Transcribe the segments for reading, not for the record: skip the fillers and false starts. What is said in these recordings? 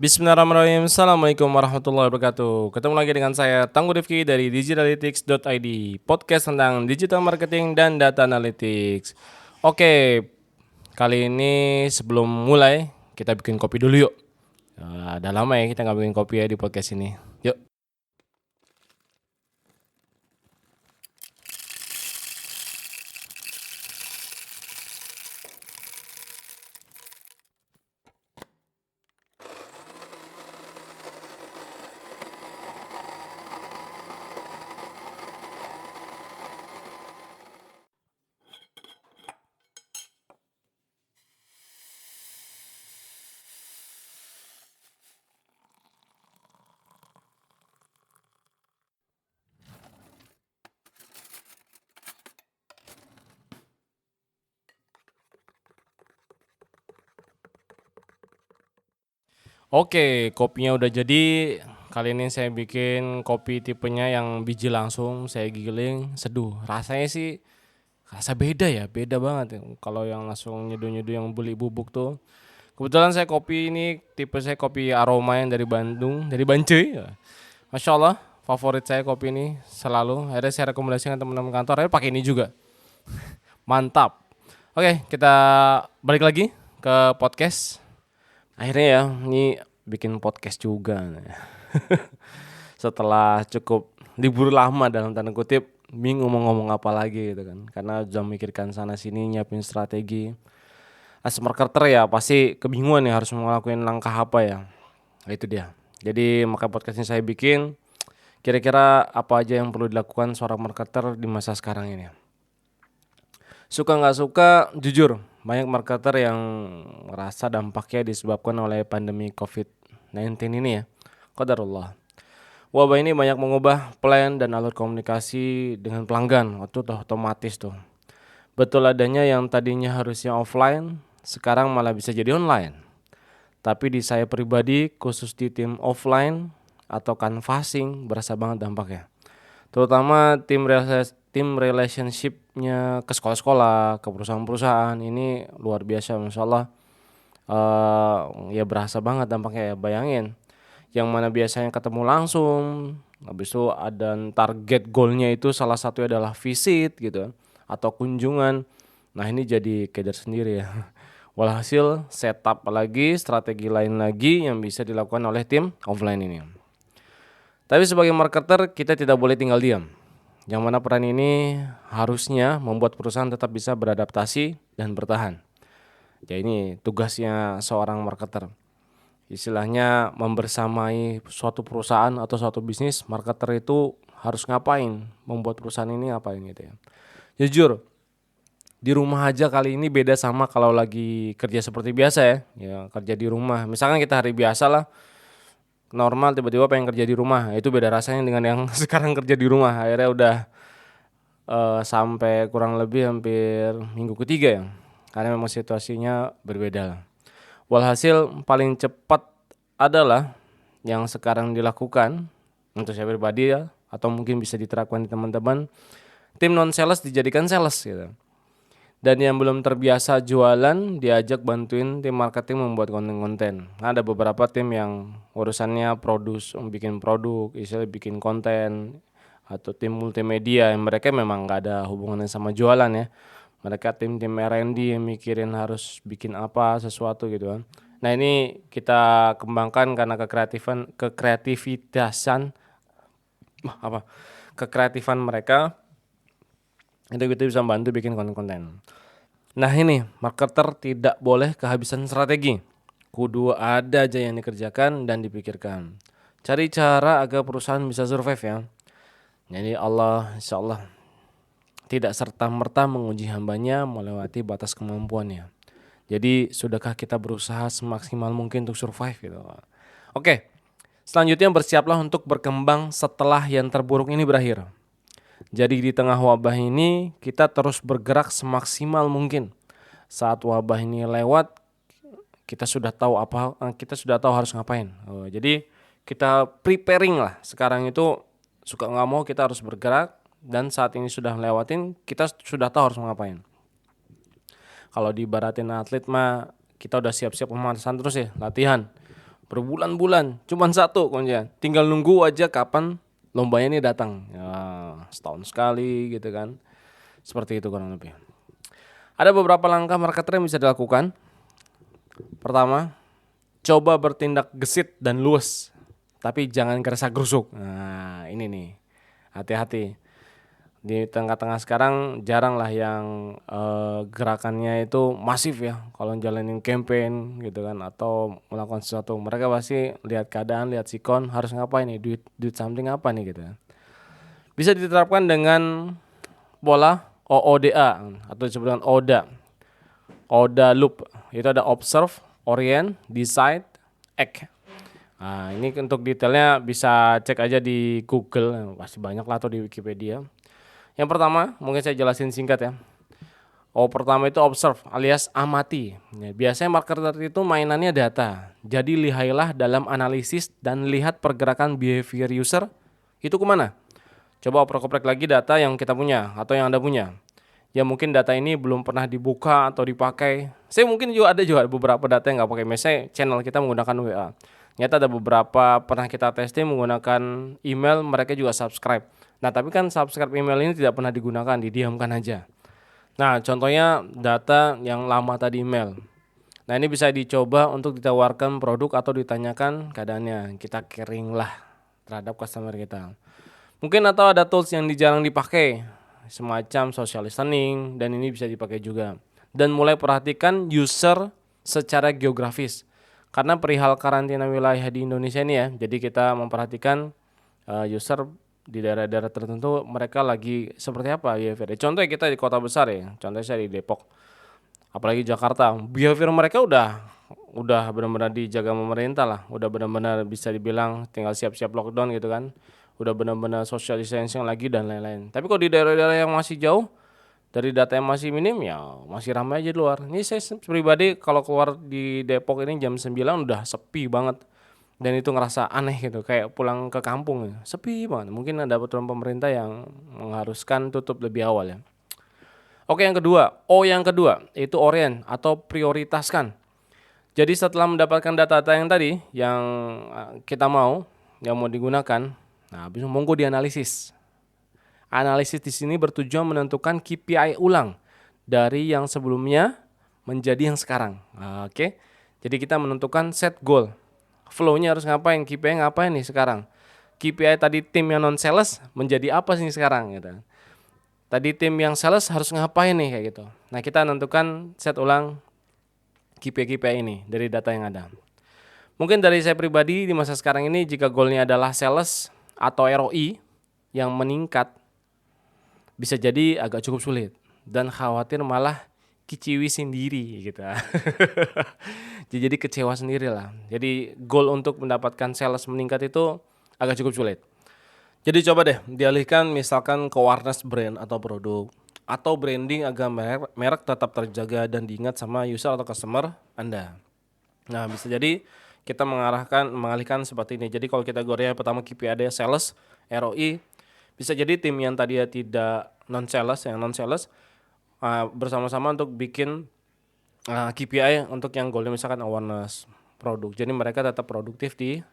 Bismillahirrahmanirrahim. Assalamualaikum warahmatullahi wabarakatuh. Ketemu lagi dengan saya Tangguh Rifki dari digitalytics.id, podcast tentang digital marketing dan data analytics. Oke, kali ini sebelum mulai kita bikin kopi dulu yuk. Udah lama ya kita nggak bikin kopi ya di podcast ini. Yuk. Oke, kopinya udah jadi. Kali ini saya bikin kopi tipenya yang biji langsung, saya giling, seduh. Rasanya sih rasa beda ya, beda banget ya. Kalau yang langsung nyeduh-nyeduh yang beli bubuk tuh. Kebetulan saya kopi ini tipe saya kopi aroma yang dari Bandung, dari Bancuy. Masya Allah, favorit saya kopi ini selalu. Akhirnya saya rekomendasikan teman-teman kantor, akhirnya pakai ini juga. Mantap. Oke, kita balik lagi ke podcast. Akhirnya ya, ini bikin podcast juga. Setelah cukup libur lama dalam tanda kutip, bingung mau ngomong apa lagi gitu kan. Karena udah mikirkan sana sini, nyiapin strategi. As marketer ya pasti kebingungan ya harus ngelakuin langkah apa ya. Nah, itu dia. Jadi maka podcast ini saya bikin kira-kira apa aja yang perlu dilakukan seorang marketer di masa sekarang ini. Suka nggak suka, jujur banyak marketer yang merasa dampaknya disebabkan oleh pandemi COVID-19 ini ya. Qadarullah. Wabah ini banyak mengubah plan dan alur komunikasi dengan pelanggan. Itu tuh otomatis tuh. Betul adanya yang tadinya harusnya offline, sekarang malah bisa jadi online. Tapi di saya pribadi, khusus di tim offline atau canvassing, berasa banget dampaknya. Terutama tim relationship-nya ke sekolah-sekolah, ke perusahaan-perusahaan, ini luar biasa, Masya Allah. Ya berasa banget dampaknya ya, bayangin. Yang mana biasanya ketemu langsung, habis itu ada target goalnya itu salah satunya adalah visit gitu kan, atau kunjungan. Nah ini jadi keder sendiri ya. Walhasil setup lagi, strategi lain lagi yang bisa dilakukan oleh tim offline ini. Tapi sebagai marketer kita tidak boleh tinggal diam. Yang mana peran ini harusnya membuat perusahaan tetap bisa beradaptasi dan bertahan. Ya ini tugasnya seorang marketer. Istilahnya membersamai suatu perusahaan atau suatu bisnis, marketer itu harus ngapain, membuat perusahaan ini ngapain gitu ya. Jujur, di rumah aja kali ini beda sama kalau lagi kerja seperti biasa ya. Ya kerja di rumah. Misalkan kita hari biasa lah, normal tiba-tiba pengen kerja di rumah. Itu beda rasanya dengan yang sekarang kerja di rumah. Akhirnya udah sampai kurang lebih hampir minggu ketiga ya. Karena memang situasinya berbeda. Walhasil paling cepat adalah yang sekarang dilakukan untuk saya pribadi ya, atau mungkin bisa diterapkan di teman-teman, tim non sales dijadikan sales gitu. Dan yang belum terbiasa jualan diajak bantuin tim marketing membuat konten-konten. Ada beberapa tim yang urusannya bikin produk, istilah bikin konten, atau tim multimedia yang mereka memang nggak ada hubungannya sama jualan ya. Mereka tim R&D yang mikirin harus bikin apa sesuatu gitu kan. Nah ini kita kembangkan karena kekreatifan mereka itu kita bisa bantu bikin konten-konten. Nah ini marketer tidak boleh kehabisan strategi. Kudu ada aja yang dikerjakan dan dipikirkan. Cari cara agar perusahaan bisa survive ya. Jadi insya Allah tidak serta-merta menguji hambanya melewati batas kemampuannya. Jadi sudahkah kita berusaha semaksimal mungkin untuk survive gitu. Oke, selanjutnya bersiaplah untuk berkembang setelah yang terburuk ini berakhir. Jadi di tengah wabah ini kita terus bergerak semaksimal mungkin. Saat wabah ini lewat, kita sudah tahu harus ngapain. Jadi kita preparing lah. Sekarang itu suka nggak mau kita harus bergerak, dan saat ini sudah lewatin kita sudah tahu harus ngapain. Kalau dibaratin atlet mah kita udah siap-siap pemanasan terus ya, latihan. berbulan-bulan, cuman satu kuncinya, tinggal nunggu aja kapan lombanya ini datang. Ya, setahun sekali gitu kan. Seperti itu kurang lebih. Ada beberapa langkah marketer yang bisa dilakukan. Pertama, coba bertindak gesit dan luwes, tapi jangan gerasa-gerusuk. Nah, ini nih, hati-hati. Di tengah-tengah sekarang jarang lah yang gerakannya itu masif ya. Kalau jalanin campaign gitu kan atau melakukan sesuatu, mereka pasti lihat keadaan, lihat sikon, harus ngapain nih, duit something apa nih gitu. Bisa diterapkan dengan pola OODA atau disebut dengan ODA. ODA loop. Itu ada observe, orient, decide, act. Nah, ini untuk detailnya bisa cek aja di Google, pasti banyak lah atau di Wikipedia. Yang pertama, mungkin saya jelasin singkat ya. Pertama itu observe alias amati. Ya, biasanya marketer itu mainannya data. Jadi lihailah dalam analisis dan lihat pergerakan behavior user itu kemana. Coba oprek-oprek lagi data yang kita punya atau yang Anda punya. Ya mungkin data ini belum pernah dibuka atau dipakai. Saya mungkin juga ada beberapa data yang nggak pakai. Misalnya channel kita menggunakan WA. Ternyata ada beberapa pernah kita testing menggunakan email, mereka juga subscribe. Nah tapi kan subscribe email ini tidak pernah digunakan, didiamkan aja. Nah contohnya data yang lama tadi email. Nah ini bisa dicoba untuk ditawarkan produk atau ditanyakan keadaannya. Kita caring lah terhadap customer kita. Mungkin atau ada tools yang jarang dipakai, semacam social listening, dan ini bisa dipakai juga. Dan mulai perhatikan user secara geografis. Karena perihal karantina wilayah di Indonesia ini ya, jadi kita memperhatikan user di daerah-daerah tertentu mereka lagi seperti apa behavior. Contohnya kita di kota besar ya, contohnya saya di Depok, apalagi Jakarta, behavior mereka udah benar-benar dijaga pemerintah lah, udah benar-benar bisa dibilang tinggal siap-siap lockdown gitu kan, udah benar-benar social distancing lagi dan lain-lain. Tapi kalau di daerah-daerah yang masih jauh dari data yang masih minim ya masih ramai aja di luar. Ini saya pribadi kalau keluar di Depok ini jam 9 udah sepi banget. Dan itu ngerasa aneh gitu, kayak pulang ke kampung ya. Sepi banget. Mungkin ada peraturan pemerintah yang mengharuskan tutup lebih awal ya. Oke, yang kedua, yang kedua itu orient atau prioritaskan. Jadi setelah mendapatkan data-data yang tadi yang kita mau, yang mau digunakan, nah habis monggo dianalisis. Analisis di sini bertujuan menentukan KPI ulang dari yang sebelumnya menjadi yang sekarang. Oke. Jadi kita menentukan set goal. Flow-nya harus ngapain, KPI ngapain nih sekarang. KPI tadi tim yang non sales menjadi apa sih sekarang gitu. Tadi tim yang sales harus ngapain nih kayak gitu. Nah, kita menentukan set ulang KPI ini dari data yang ada. Mungkin dari saya pribadi di masa sekarang ini jika goalnya adalah sales atau ROI yang meningkat, bisa jadi agak cukup sulit dan khawatir malah kiciwi sendiri gitu. Jadi kecewa sendiri lah. Jadi goal untuk mendapatkan sales meningkat itu agak cukup sulit. Jadi coba deh dialihkan misalkan ke awareness brand atau produk, atau branding agar merek tetap terjaga dan diingat sama user atau customer Anda. Nah bisa jadi kita mengalihkan seperti ini. Jadi kalau kita goalnya pertama KPI ada sales, ROI, bisa jadi tim yang tadinya tidak non sales, yang non sales bersama-sama untuk bikin KPI untuk yang goalnya misalkan awareness produk. Jadi mereka tetap produktif di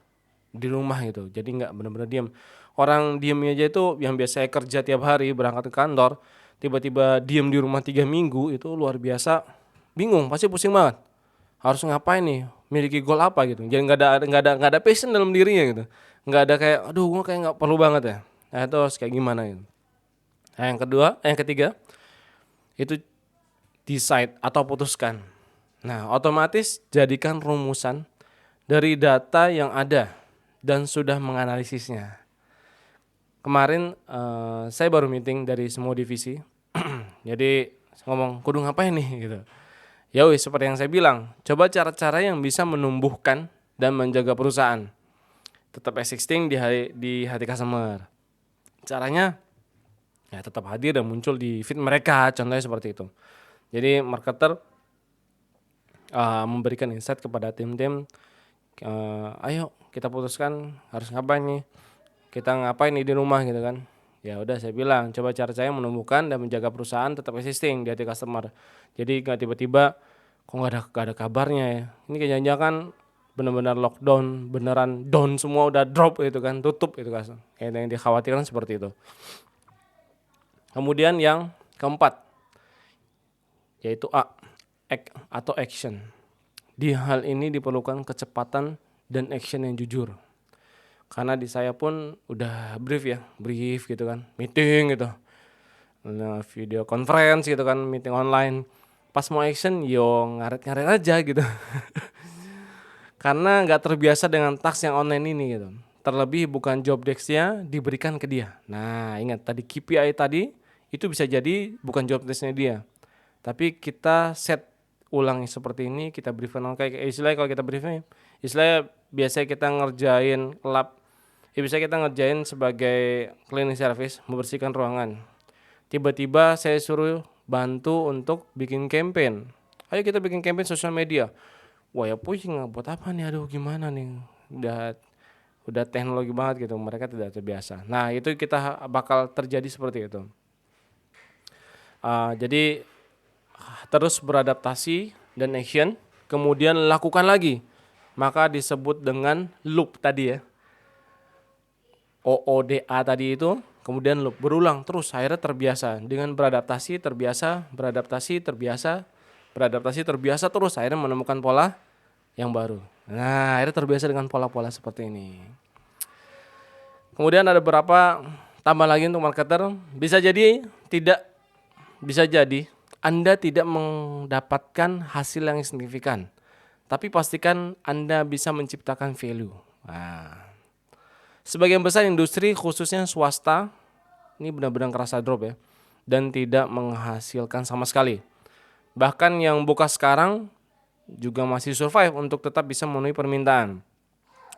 rumah gitu. Jadi nggak benar-benar diam. Orang diamnya aja itu yang biasanya kerja tiap hari berangkat ke kantor, tiba-tiba diam di rumah 3 minggu itu luar biasa bingung, pasti pusing banget. Harus ngapain nih? Miliki goal apa gitu. Jadi nggak ada passion dalam dirinya gitu. Nggak ada kayak aduh gue kayak nggak perlu banget ya. Nah itu harus kayak gimana gitu. Nah yang ketiga itu decide atau putuskan. Nah, otomatis jadikan rumusan dari data yang ada dan sudah menganalisisnya. Kemarin saya baru meeting dari semua divisi. Jadi ngomong kudu ngapain nih gitu. Ya wis seperti yang saya bilang, coba cara-cara yang bisa menumbuhkan dan menjaga perusahaan. Tetap existing di hati customer. Caranya ya tetap hadir dan muncul di feed mereka, contohnya seperti itu. Jadi marketer memberikan insight kepada tim-tim, ayo kita putuskan harus ngapain nih, kita ngapain nih di rumah gitu kan. Ya udah saya bilang coba cara-cara menumbuhkan dan menjaga perusahaan tetap existing di hati customer. Jadi nggak tiba-tiba kok nggak ada kabarnya ya. Ini jangan-jangan benar-benar lockdown, beneran down semua, udah drop gitu kan, tutup itu kan. Yang dikhawatirkan seperti itu. Kemudian yang keempat, yaitu A, act atau action. Di hal ini diperlukan kecepatan dan action yang jujur. Karena di saya pun udah brief gitu kan, meeting gitu, nah, video conference gitu kan, meeting online. Pas mau action, yo ngaret-ngaret aja gitu. Karena nggak terbiasa dengan task yang online ini gitu. Terlebih bukan job desk-nya diberikan ke dia. Nah ingat tadi KPI tadi, itu bisa jadi bukan job desk-nya dia. Tapi kita set ulang seperti ini, kita briefing kayak istilahnya kalau kita briefing, istilahnya biasanya kita ngerjain lab, bisa kita ngerjain sebagai cleaning service, membersihkan ruangan. Tiba-tiba saya suruh bantu untuk bikin campaign. Ayo kita bikin campaign sosial media. Wah ya pusing, buat apa nih, aduh gimana nih, udah teknologi banget gitu, mereka tidak terbiasa. Nah itu kita bakal terjadi seperti itu. Jadi terus beradaptasi dan action, kemudian lakukan lagi, maka disebut dengan loop tadi ya, OODA tadi itu, kemudian loop, berulang terus, akhirnya terbiasa dengan beradaptasi, terbiasa terus, akhirnya menemukan pola yang baru. Nah akhirnya terbiasa dengan pola-pola seperti ini. Kemudian ada beberapa tambah lagi untuk marketer, bisa jadi Anda tidak mendapatkan hasil yang signifikan, tapi pastikan Anda bisa menciptakan value. Nah, sebagian besar industri khususnya swasta ini benar-benar kerasa drop ya, dan tidak menghasilkan sama sekali. Bahkan yang buka sekarang juga masih survive untuk tetap bisa memenuhi permintaan.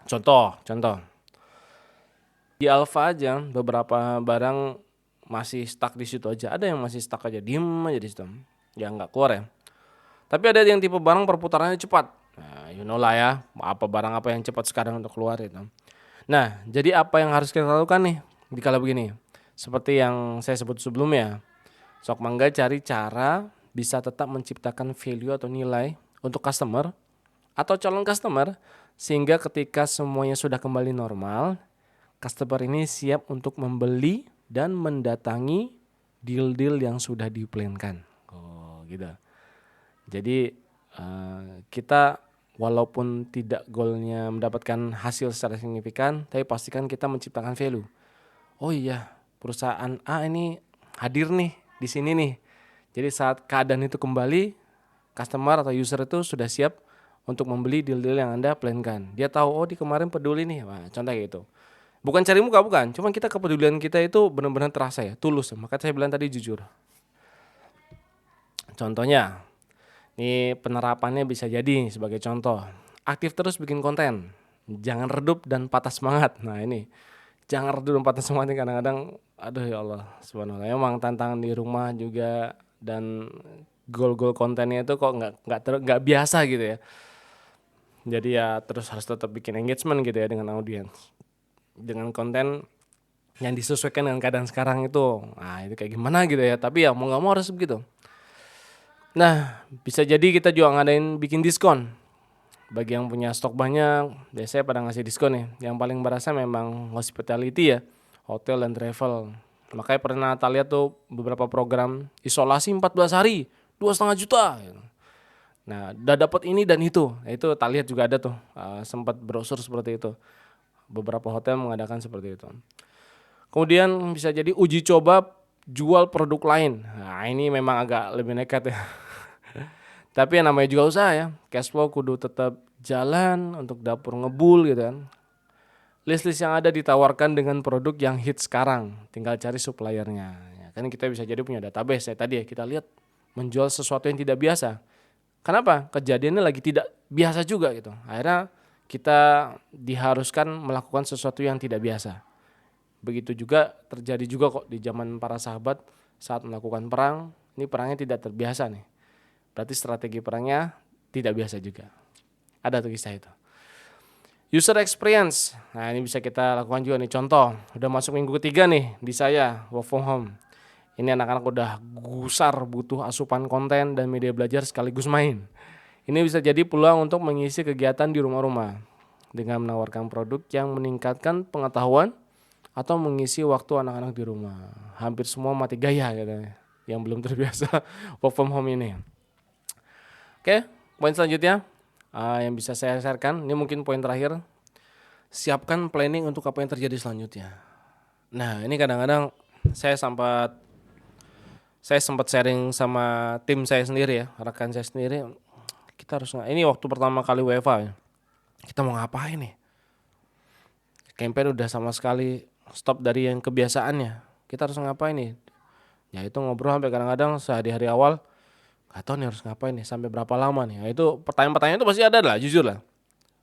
Contoh di Alfa aja beberapa barang masih stuck di situ aja. Ada yang masih stuck aja, diem aja di situ, ya nggak keluar ya. Tapi ada yang tipe barang perputarannya cepat. Nah, you know lah ya, barang apa yang cepat sekarang untuk keluar itu. Nah, jadi apa yang harus kita lakukan nih di kala begini? Seperti yang saya sebut sebelumnya, sok mangga cari cara bisa tetap menciptakan value atau nilai untuk customer atau calon customer, sehingga ketika semuanya sudah kembali normal, customer ini siap untuk membeli dan mendatangi deal-deal yang sudah diplankan. Oh, gitu. Jadi kita walaupun tidak goalnya mendapatkan hasil secara signifikan, tapi pastikan kita menciptakan value. Oh iya, perusahaan A ini hadir nih di sini nih. Jadi saat keadaan itu kembali, customer atau user itu sudah siap untuk membeli deal-deal yang Anda plankan. Dia tahu, oh di kemarin peduli nih. Wah, contoh kayak gitu. Bukan cari muka, bukan. Cuman kita kepedulian kita itu benar-benar terasa ya, tulus. Maka saya bilang tadi jujur. Contohnya, ini penerapannya bisa jadi sebagai contoh. Aktif terus bikin konten. Jangan redup dan patah semangat. Nah ini, jangan redup dan patah semangat ini kadang-kadang, aduh ya Allah, subhanallah. Emang tantangan di rumah juga dan goal-goal kontennya itu kok nggak biasa gitu ya. Jadi ya terus harus tetap bikin engagement gitu ya dengan audiens, dengan konten yang disesuaikan dengan keadaan sekarang itu. Nah itu kayak gimana gitu ya, tapi ya mau gak mau harus begitu. Nah bisa jadi kita juga ngadain bikin diskon. Bagi yang punya stok banyak, biasanya pada ngasih diskon ya. Yang paling berasa memang hospitality ya, hotel dan travel. Makanya pernah tak lihat tuh beberapa program isolasi 14 hari 2,5 juta. Nah udah dapat ini dan itu. Nah, itu tak lihat juga ada tuh, sempat brosur seperti itu. Beberapa hotel mengadakan seperti itu. Kemudian bisa jadi uji coba jual produk lain. Nah ini memang agak lebih nekat ya. Tapi yang namanya juga usaha ya, cash flow kudu tetap jalan untuk dapur ngebul gitu kan. List-list yang ada ditawarkan dengan produk yang hit sekarang, tinggal cari suppliernya. Ya, kan kita bisa jadi punya database ya tadi ya, kita lihat menjual sesuatu yang tidak biasa. Kenapa? Kejadiannya lagi tidak biasa juga gitu. Akhirnya kita diharuskan melakukan sesuatu yang tidak biasa. Begitu juga terjadi juga kok di zaman para sahabat saat melakukan perang. Ini perangnya tidak terbiasa nih. Berarti strategi perangnya tidak biasa juga. Ada tuh kisah itu. User experience. Nah ini bisa kita lakukan juga nih. Contoh, udah masuk minggu ketiga nih di saya work from home. Ini anak-anak udah gusar butuh asupan konten dan media belajar sekaligus main. Ini bisa jadi peluang untuk mengisi kegiatan di rumah-rumah dengan menawarkan produk yang meningkatkan pengetahuan atau mengisi waktu anak-anak di rumah. Hampir semua mati gaya katanya, yang belum terbiasa work from home ini. Oke, poin selanjutnya yang bisa saya sharekan, ini mungkin poin terakhir. Siapkan planning untuk apa yang terjadi selanjutnya. Nah, ini kadang-kadang saya sempat sharing sama tim saya sendiri ya, rekan saya sendiri. Kita harus, ini waktu pertama kali WFA ya, kita mau ngapain nih? Campaign udah sama sekali stop dari yang kebiasaannya. Kita harus ngapain nih? Ya itu ngobrol sampai kadang-kadang sehari-hari awal, gak tahu nih harus ngapain nih, sampai berapa lama nih. Nah, itu pertanyaan-pertanyaan itu pasti ada lah, jujur lah.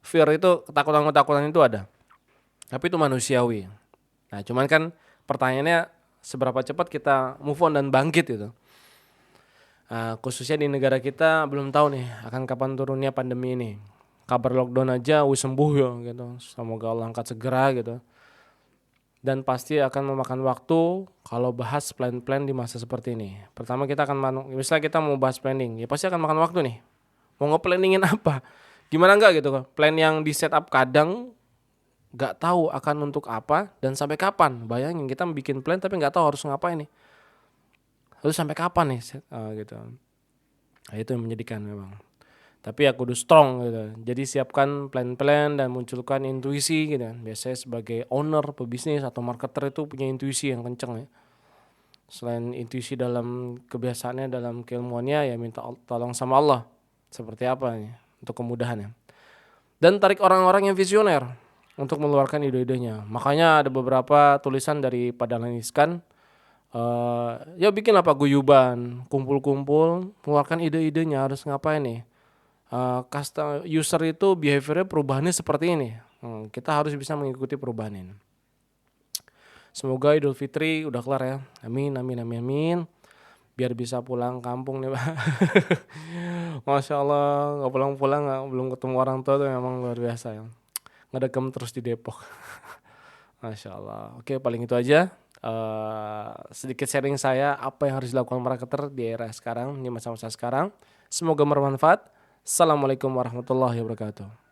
Fear itu, ketakutan-ketakutan itu ada. Tapi itu manusiawi. Nah cuman kan pertanyaannya seberapa cepat kita move on dan bangkit itu. Khususnya di negara kita belum tahu nih akan kapan turunnya pandemi ini. Kabar lockdown aja sembuh ya gitu. Semoga Allah angkat segera gitu. Dan pasti akan memakan waktu kalau bahas plan-plan di masa seperti ini. Pertama kita akan misalnya kita mau bahas planning, ya pasti akan makan waktu nih. Mau nge-planningin apa? Gimana enggak gitu. Plan yang di set up kadang nggak tahu akan untuk apa dan sampai kapan. Bayangin kita bikin plan tapi nggak tahu harus ngapain nih. Lalu sampai kapan nih gitu. Nah, itu yang menyedihkan memang. Tapi ya kudu strong gitu. Jadi siapkan plan-plan dan munculkan intuisi gitu. Biasanya sebagai owner, pebisnis atau marketer itu punya intuisi yang kenceng ya. Selain intuisi dalam kebiasaannya, dalam keilmuannya, ya minta tolong sama Allah. Seperti apa nih untuk kemudahannya. Dan tarik orang-orang yang visioner untuk mengeluarkan ide-idenya. Makanya ada beberapa tulisan dari Pak Dahlan Iskan, ya bikin apa guyuban, kumpul-kumpul, mengeluarkan ide-idenya harus ngapain nih. Customer user itu behaviornya perubahannya seperti ini. Kita harus bisa mengikuti perubahan ini. Semoga Idul Fitri udah kelar ya. Amin, amin, amin, amin. Biar bisa pulang kampung nih Pak. Masya Allah, nggak pulang-pulang, belum ketemu orang tua tuh memang luar biasa ya. Ngedegem terus di Depok. Masya Allah. Oke, paling itu aja. Sedikit sharing saya apa yang harus dilakukan marketer di era sekarang, di masa-masa sekarang. Semoga bermanfaat. Assalamualaikum warahmatullahi wabarakatuh.